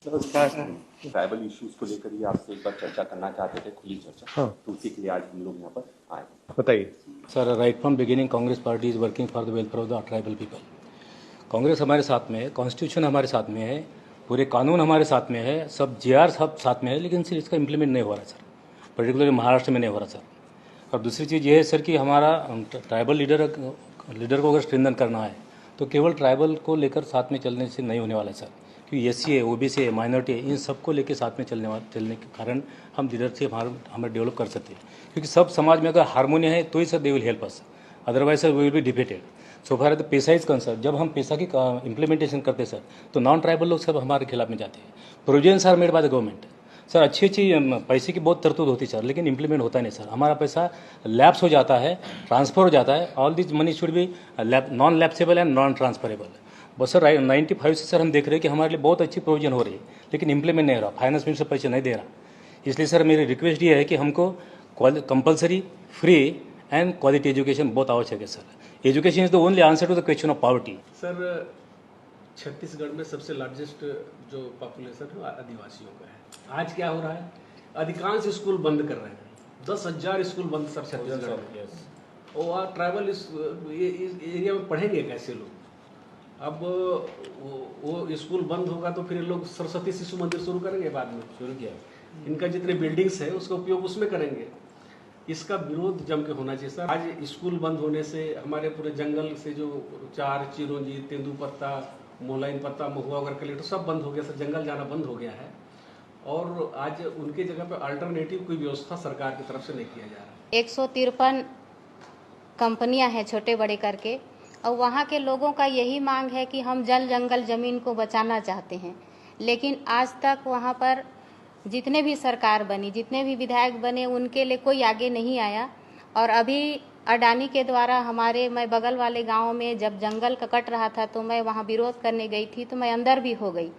नमस्कार। Tribal issues को लेकर ही आपसे एक बार चर्चा करना चाहते थे, खुली चर्चा। हाँ, तो उसी के लिए आज हम लोग यहाँ पर आए। बताइए। Sir, right from beginning Congress party is working for the welfare of the tribal people. Congress हमारे साथ में है, कॉन्स्टिट्यूशन हमारे साथ में है, पूरे कानून हमारे साथ में है, सब जीआर सब साथ में है, लेकिन सिर्फ इसका इम्प्लीमेंट नहीं हो रहा है सर। पर्टिकुलरली महाराष्ट्र में नहीं हो रहा सर। और दूसरी चीज़ ये है सर कि हमारा ट्राइबल लीडर को अगर स्ट्रेंथन करना है तो केवल ट्राइबल को लेकर साथ में चलने से नहीं होने वाला है सर, क्योंकि एससी है, ओबीसी है, माइनॉरिटी है, इन सबको लेकर साथ में चलने के कारण हम लीडरशिप हमें डेवलप कर सकते हैं। क्योंकि सब समाज में अगर हारमोनी है तो ही sir they will help us, otherwise sir we will be defeated. So far the पैसा इज कंसर्न, जब हम पैसा की इम्प्लीमेंटेशन करते हैं सर तो नॉन ट्राइबल लोग सब हमारे खिलाफ में जाते हैं। Provisions are made by the government sir, अच्छी पैसे की बहुत तरतूद होती है सर, लेकिन इम्प्लीमेंट होता नहीं सर। हमारा पैसा लैप्स हो जाता है, ट्रांसफर हो जाता है। All this money should be non lapsable and non transferable. बस सर 95 से सर हम देख रहे हैं कि हमारे लिए बहुत अच्छी प्रोविजन हो रही है, लेकिन इम्प्लीमेंट नहीं हो रहा, फाइनेंस मिनिस्टर पैसे नहीं दे रहा। इसलिए सर मेरी रिक्वेस्ट ये है कि हमको compulsory, free and quality education बहुत आवश्यक है sir. Education is the only answer to the question of poverty. Sir, Chhattisgarh में सबसे लार्जेस्ट जो पॉपुलेशन है आदिवासियों का है। आज क्या हो रहा है, अधिकांश स्कूल बंद कर रहे हैं। 10,000 स्कूल बंद सर छत्तीसगढ़ में। और ट्राइबल एरिया में पढ़ेंगे कैसे लोग? अब वो स्कूल बंद होगा तो फिर लोग सरस्वती शिशु मंदिर शुरू करेंगे, बाद में शुरू किया। इनका जितने बिल्डिंग्स है उसका उपयोग उसमें करेंगे। इसका विरोध जम के होना चाहिए सर। आज स्कूल बंद होने से हमारे पूरे जंगल से जो 4 चिरौंजी, तेंदुपत्ता, मोलाइन पत्ता, महुआ वगैरह कलेक्टर सब बंद हो गया सर, जंगल जाना बंद हो गया है। और आज उनके जगह पे अल्टरनेटिव कोई व्यवस्था सरकार की तरफ से नहीं किया जा रहा। 153 कंपनियां हैं छोटे बड़े करके, और वहाँ के लोगों का यही मांग है कि हम जल जंगल जमीन को बचाना चाहते हैं। लेकिन आज तक वहाँ पर जितने भी सरकार बनी, जितने भी विधायक बने, उनके लिए कोई आगे नहीं आया। और अभी अडानी के द्वारा मैं बगल वाले गाँव में जब जंगल का कट रहा था तो मैं वहाँ विरोध करने गई थी, तो मैं अंदर भी हो गई।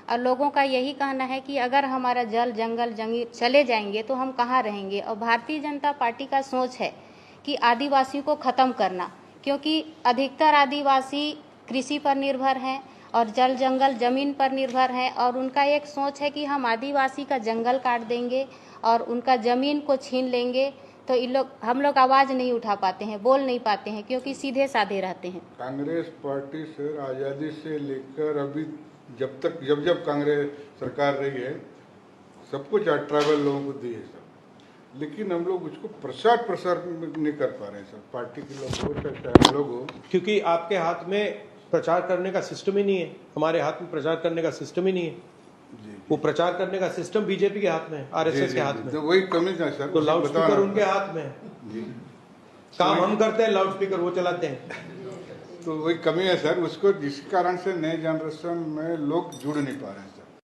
और लोगों का यही कहना है कि अगर हमारा जल जंगल जमीन चले जाएंगे तो हम कहाँ रहेंगे। और भारतीय जनता पार्टी का सोच है कि आदिवासियों को ख़त्म करना, क्योंकि अधिकतर आदिवासी कृषि पर निर्भर हैं और जल जंगल जमीन पर निर्भर हैं। और उनका एक सोच है कि हम आदिवासी का जंगल काट देंगे और उनका ज़मीन को छीन लेंगे तो हम लोग आवाज़ नहीं उठा पाते हैं, बोल नहीं पाते हैं, क्योंकि सीधे साधे रहते हैं। कांग्रेस पार्टी सर आज़ादी से लेकर अभी जब कांग्रेस सरकार रही है सब कुछ ट्राइबल लोगों को दी है सर, लेकिन हम लोग उसको प्रसार नहीं कर पा रहे हैं सर। पार्टी के लोग हो चाहे लोग हो, क्योंकि आपके हाथ में प्रचार करने का सिस्टम ही नहीं है, हमारे हाथ में प्रचार करने का सिस्टम ही नहीं है। वो प्रचार करने का सिस्टम बीजेपी के हाथ में है, आरएसएस के हाथ में। तो वही कमी है सर। तो लाउड स्पीकर उनके हाथ में है, काम हम करते हैं, लाउड स्पीकर वो चलाते हैं। तो वही कमी है सर, उसको जिस कारण से नए जनरेशन में लोग जुड़ नहीं पा रहे हैं सर।